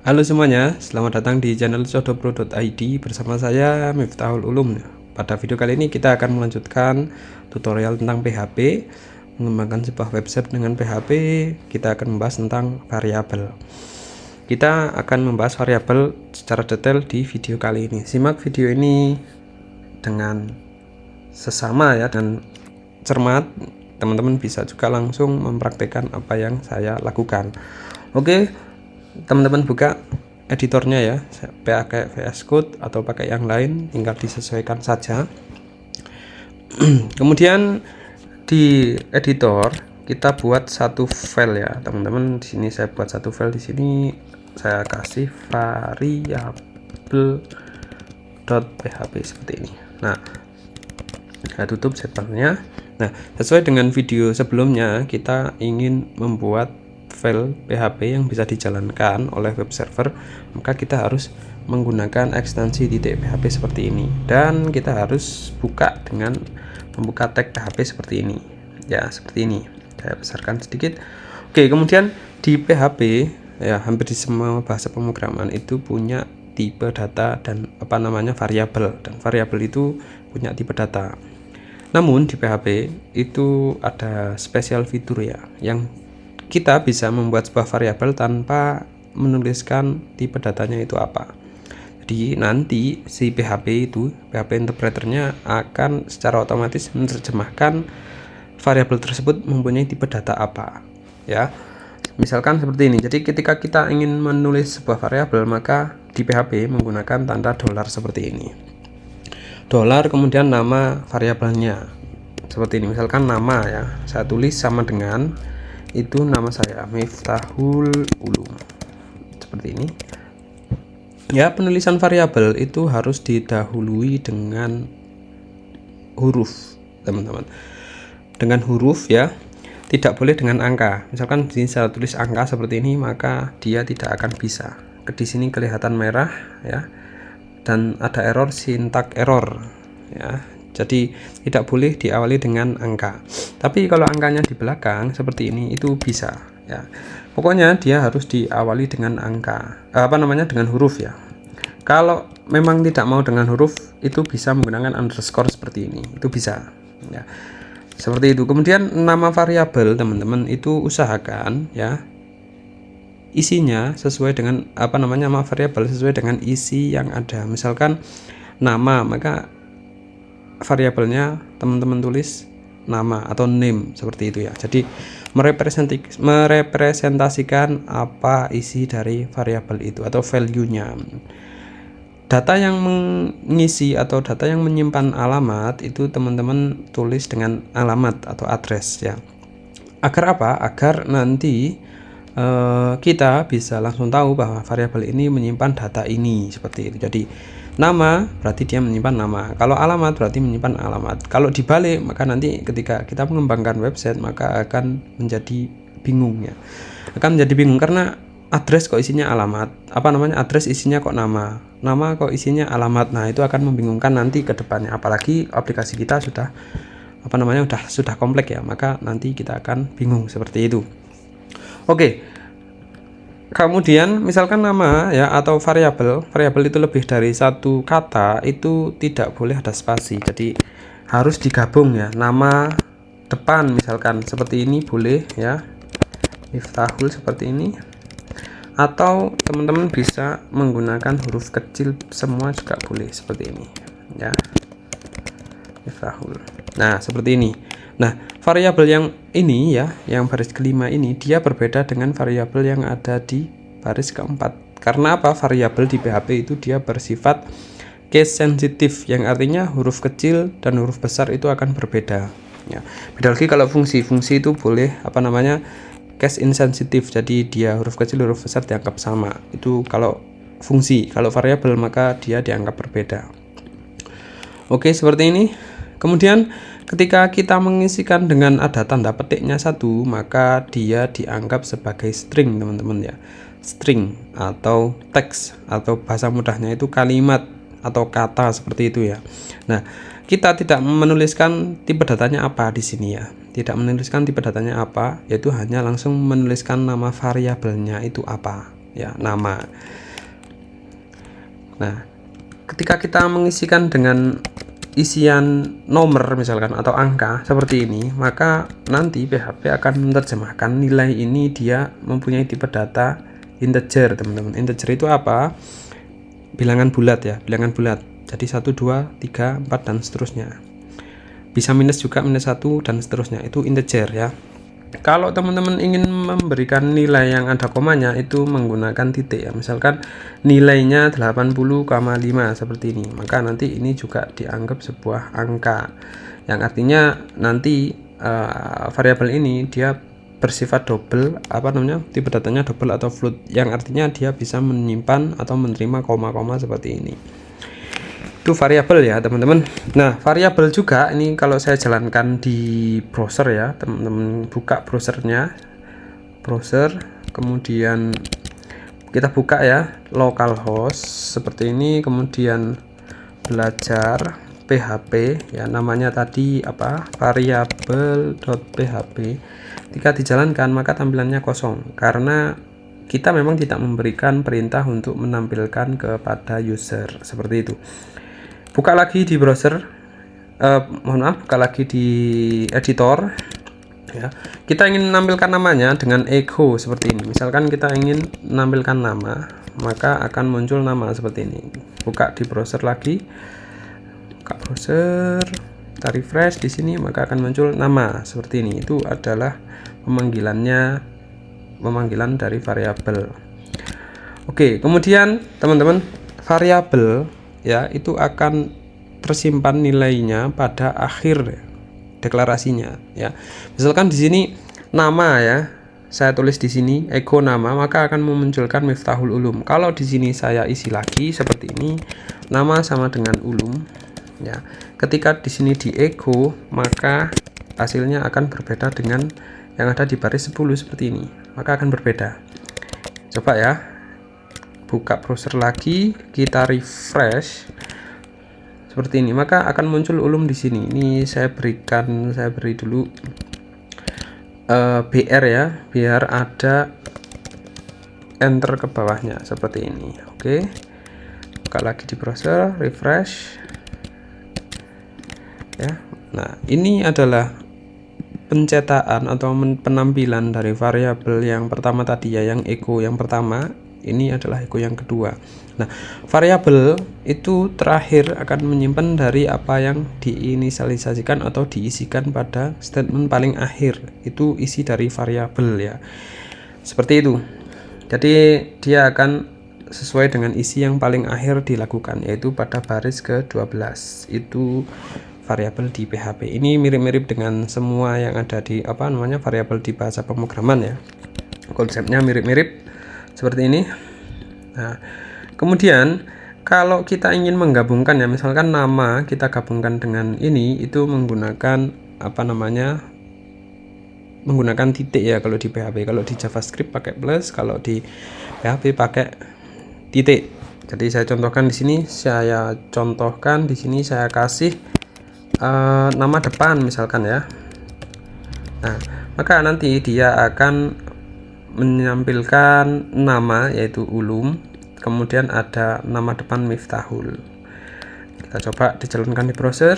Halo semuanya, selamat datang di channel codopro.id bersama saya Miftahul Ulum. Pada video kali ini kita akan melanjutkan tutorial tentang PHP, mengembangkan sebuah website dengan PHP. Kita akan membahas tentang variabel. Kita akan membahas variabel secara detail di video kali ini. Simak video ini dengan sesama ya, dan cermat. Teman-teman bisa juga langsung mempraktekkan apa yang saya lakukan. Oke, teman-teman buka editornya ya, pakai VS Code atau pakai yang lain, tinggal disesuaikan saja. Kemudian di editor kita buat satu file ya teman-teman. Di sini saya buat satu file, di sini saya kasih variable.php seperti ini. Nah, saya tutup setternya. Nah, sesuai dengan video sebelumnya, kita ingin membuat file PHP yang bisa dijalankan oleh web server, maka kita harus menggunakan ekstensi .php seperti ini, dan kita harus buka dengan membuka tag PHP seperti ini ya, seperti ini. Saya besarkan sedikit. Oke, kemudian di PHP ya, hampir di semua bahasa pemrograman itu punya tipe data dan variabel, dan variabel itu punya tipe data. Namun di PHP itu ada spesial fitur ya, yang kita bisa membuat sebuah variabel tanpa menuliskan tipe datanya itu apa. Jadi nanti si PHP interpreternya akan secara otomatis menerjemahkan variabel tersebut mempunyai tipe data apa ya. Misalkan seperti ini. Jadi ketika kita ingin menulis sebuah variabel, maka di PHP menggunakan tanda $, seperti ini. Dolar kemudian nama variabelnya seperti ini. Misalkan nama ya, saya tulis sama dengan itu nama saya Miftahul Ulum seperti ini ya. Penulisan variabel itu harus didahului dengan huruf teman-teman, dengan huruf ya, tidak boleh dengan angka. Misalkan di sini saya tulis angka seperti ini, maka dia tidak akan bisa. Di sini kelihatan merah ya, dan ada error, syntax error ya. Jadi tidak boleh diawali dengan angka. Tapi kalau angkanya di belakang seperti ini itu bisa ya. Pokoknya dia harus diawali dengan angka, dengan huruf ya. Kalau memang tidak mau dengan huruf, itu bisa menggunakan underscore seperti ini. Itu bisa ya. Seperti itu. Kemudian nama variabel teman-teman itu usahakan ya, isinya sesuai dengan nama variabel sesuai dengan isi yang ada. Misalkan nama, maka variabelnya teman-teman tulis nama atau name seperti itu ya. Jadi merepresentasikan apa isi dari variabel itu atau value-nya. Data yang mengisi atau data yang menyimpan alamat itu teman-teman tulis dengan alamat atau address ya. Agar apa? Agar nanti kita bisa langsung tahu bahwa variabel ini menyimpan data ini seperti itu. Jadi nama berarti dia menyimpan nama, kalau alamat berarti menyimpan alamat. Kalau dibalik, maka nanti ketika kita mengembangkan website maka akan menjadi bingung ya, akan menjadi bingung karena address kok isinya alamat, address isinya kok nama kok isinya alamat. Nah, itu akan membingungkan nanti ke depannya, apalagi aplikasi kita sudah sudah kompleks ya, maka nanti kita akan bingung seperti itu. Oke. Kemudian misalkan nama ya atau variabel itu lebih dari satu kata, itu tidak boleh ada spasi. Jadi harus digabung ya. Nama depan misalkan seperti ini boleh ya, Miftahul seperti ini. Atau teman-teman bisa menggunakan huruf kecil semua juga boleh seperti ini ya, Miftahul. Nah, seperti ini. Nah, variabel yang ini ya, yang baris kelima ini, dia berbeda dengan variabel yang ada di baris keempat. Karena apa? Variabel di PHP itu dia bersifat case sensitif, yang artinya huruf kecil dan huruf besar itu akan berbeda ya. Beda lagi kalau fungsi itu boleh case insensitif, jadi dia huruf kecil huruf besar dianggap sama. Itu kalau fungsi. Kalau variabel maka dia dianggap berbeda. Oke, seperti ini. Kemudian ketika kita mengisikan dengan ada tanda petiknya satu, maka dia dianggap sebagai string teman-teman ya. String atau teks, atau bahasa mudahnya itu kalimat atau kata seperti itu ya. Nah, kita tidak menuliskan tipe datanya apa di sini ya. Tidak menuliskan tipe datanya apa, yaitu hanya langsung menuliskan nama variabelnya itu apa ya, nama. Nah, ketika kita mengisikan dengan isian nomor misalkan atau angka seperti ini, maka nanti PHP akan menerjemahkan nilai ini dia mempunyai tipe data integer, teman-teman. Integer itu apa? Bilangan bulat ya, bilangan bulat. Jadi 1, 2, 3, 4 dan seterusnya. Bisa minus juga, minus 1 dan seterusnya. Itu integer ya. Kalau teman-teman ingin memberikan nilai yang ada komanya, itu menggunakan titik ya. Misalkan nilainya 80,5 seperti ini, maka nanti ini juga dianggap sebuah angka, yang artinya nanti variabel ini dia bersifat double, tipe datanya double atau float, yang artinya dia bisa menyimpan atau menerima koma-koma seperti ini. Itu variabel ya, teman-teman. Nah, variabel juga ini kalau saya jalankan di browser ya, teman-teman buka browsernya, kemudian kita buka ya localhost seperti ini, kemudian belajar PHP ya, namanya tadi apa, variabel.php. Ketika dijalankan maka tampilannya kosong karena kita memang tidak memberikan perintah untuk menampilkan kepada user seperti itu. Buka lagi di browser, buka lagi di editor ya. Kita ingin menampilkan namanya dengan echo seperti ini. Misalkan kita ingin menampilkan nama, maka akan muncul nama seperti ini. Buka di browser lagi, buka browser, kita refresh di sini, maka akan muncul nama seperti ini. Itu adalah pemanggilan dari variabel. Oke, kemudian teman-teman, variabel ya itu akan tersimpan nilainya pada akhir deklarasinya ya. Misalkan di sini nama ya, saya tulis di sini echo nama, maka akan memunculkan Miftahul Ulum. Kalau di sini saya isi lagi seperti ini, nama sama dengan ulum ya. Ketika di sini di echo, maka hasilnya akan berbeda dengan yang ada di baris 10 seperti ini, maka akan berbeda. Coba ya, buka browser lagi, kita refresh seperti ini, maka akan muncul ulum di sini. Ini saya beri dulu BR ya, biar ada enter ke bawahnya seperti ini. Oke, buka lagi di browser, refresh ya. Nah, ini adalah pencetakan atau penampilan dari variabel yang pertama tadi ya, yang echo yang pertama. Ini adalah echo yang kedua. Nah, variabel itu terakhir akan menyimpan dari apa yang diinisialisasikan atau diisikan pada statement paling akhir. Itu isi dari variabel ya. Seperti itu. Jadi dia akan sesuai dengan isi yang paling akhir dilakukan, yaitu pada baris ke-12. Itu variabel di PHP. Ini mirip-mirip dengan semua yang ada di variabel di bahasa pemrograman ya. Konsepnya mirip-mirip seperti ini. Nah, kemudian kalau kita ingin menggabungkan ya, misalkan nama kita gabungkan dengan ini, itu menggunakan menggunakan titik ya kalau di PHP. Kalau di JavaScript pakai plus, kalau di PHP pakai titik. Jadi saya contohkan di sini, saya kasih nama depan misalkan ya. Nah, maka nanti dia akan menampilkan nama yaitu ulum, kemudian ada nama depan Miftahul. Kita coba dijalankan di browser,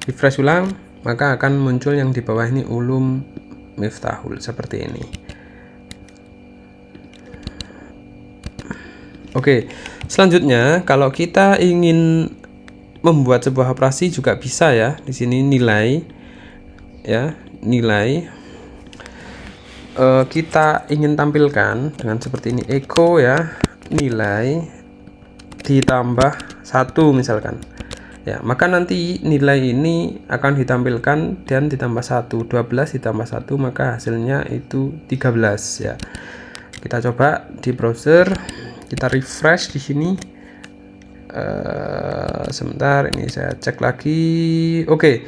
refresh ulang, maka akan muncul yang di bawah ini ulum Miftahul seperti ini. Oke, selanjutnya kalau kita ingin membuat sebuah operasi juga bisa ya. Di sini nilai ya, kita ingin tampilkan dengan seperti ini, echo ya, nilai ditambah 1 misalkan ya, maka nanti nilai ini akan ditampilkan dan ditambah 1, 12 ditambah 1, maka hasilnya itu 13 ya. Kita coba di browser, kita refresh di sini. Sebentar, ini saya cek lagi. Oke,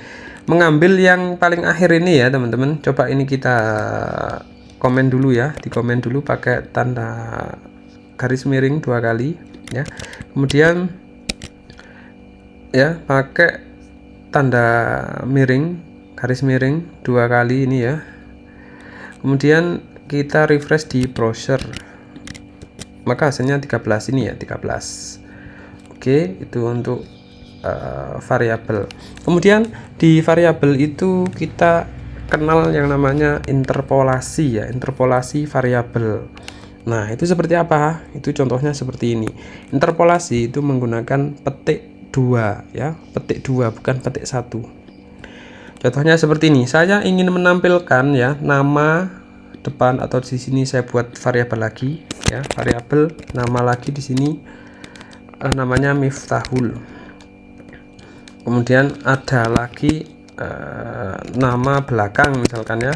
mengambil yang paling akhir ini ya teman-teman. Coba ini kita komen dulu ya, di komen dulu pakai tanda garis miring 2 kali ya, kemudian ya pakai tanda miring garis miring 2 kali ini ya, kemudian kita refresh di browser, maka hasilnya 13 ini ya, 13. Oke, itu untuk variabel. Kemudian di variabel itu kita kenal yang namanya interpolasi ya, interpolasi variabel. Nah, itu seperti apa? Itu contohnya seperti ini. Interpolasi itu menggunakan petik 2 ya, petik 2 bukan petik 1. Contohnya seperti ini. Saya ingin menampilkan ya nama depan, atau di sini saya buat variabel lagi ya, variabel nama lagi di sini namanya Miftahul. Kemudian ada lagi nama belakang misalkan ya,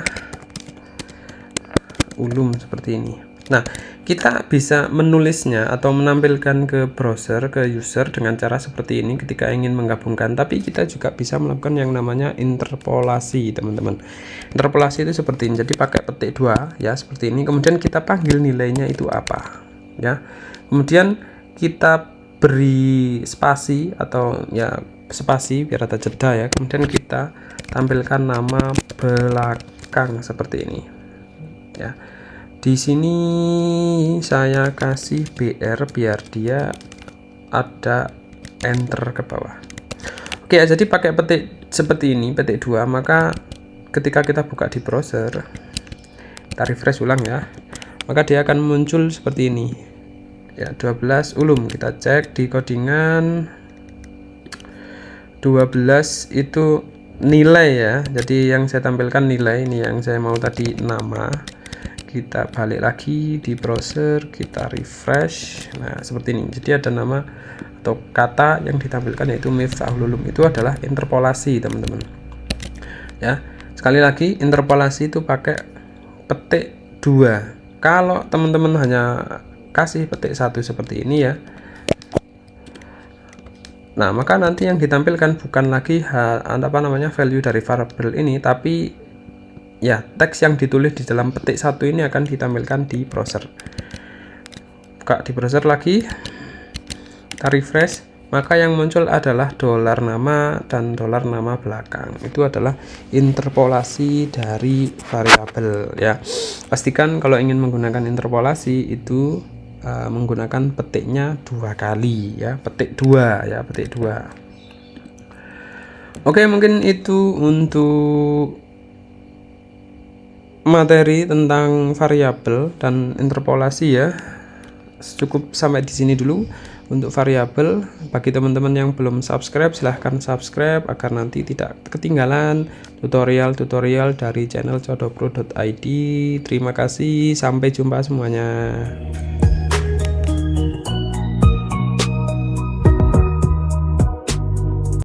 Ulum, seperti ini. Nah, kita bisa menulisnya atau menampilkan ke browser, ke user dengan cara seperti ini ketika ingin menggabungkan. Tapi kita juga bisa melakukan yang namanya interpolasi, teman-teman. Interpolasi itu seperti ini. Jadi pakai petik 2 ya, seperti ini. Kemudian kita panggil nilainya itu apa ya. Kemudian kita beri spasi atau ya spasi biar ada jeda ya. Kemudian kita tampilkan nama belakang seperti ini ya. Di sini saya kasih BR biar dia ada enter ke bawah. Oke, jadi pakai petik seperti ini, petik 2, maka ketika kita buka di browser, kita refresh ulang ya, maka dia akan muncul seperti ini ya, 12 Ulum. Kita cek di codingan 12 itu nilai ya, jadi yang saya tampilkan nilai ini, yang saya mau tadi nama. Kita balik lagi di browser, kita refresh. Nah, seperti ini. Jadi ada nama atau kata yang ditampilkan yaitu Miftahul Ulum. Itu adalah interpolasi, teman-teman. Ya. Sekali lagi, interpolasi itu pakai petik 2. Kalau teman-teman hanya kasih petik 1 seperti ini ya. Nah, maka nanti yang ditampilkan bukan lagi value dari variabel ini, tapi ya, teks yang ditulis di dalam petik 1 ini akan ditampilkan di browser. Buka di browser lagi, kita refresh, maka yang muncul adalah dolar nama dan dolar nama belakang. Itu adalah interpolasi dari variabel ya. Pastikan kalau ingin menggunakan interpolasi itu menggunakan petiknya 2 kali ya, petik 2 ya, petik 2. Oke, mungkin itu untuk materi tentang variabel dan interpolasi ya. Cukup sampai di sini dulu untuk variabel. Bagi teman-teman yang belum subscribe, silahkan subscribe agar nanti tidak ketinggalan tutorial-tutorial dari channel codopro.id. Terima kasih, sampai jumpa semuanya.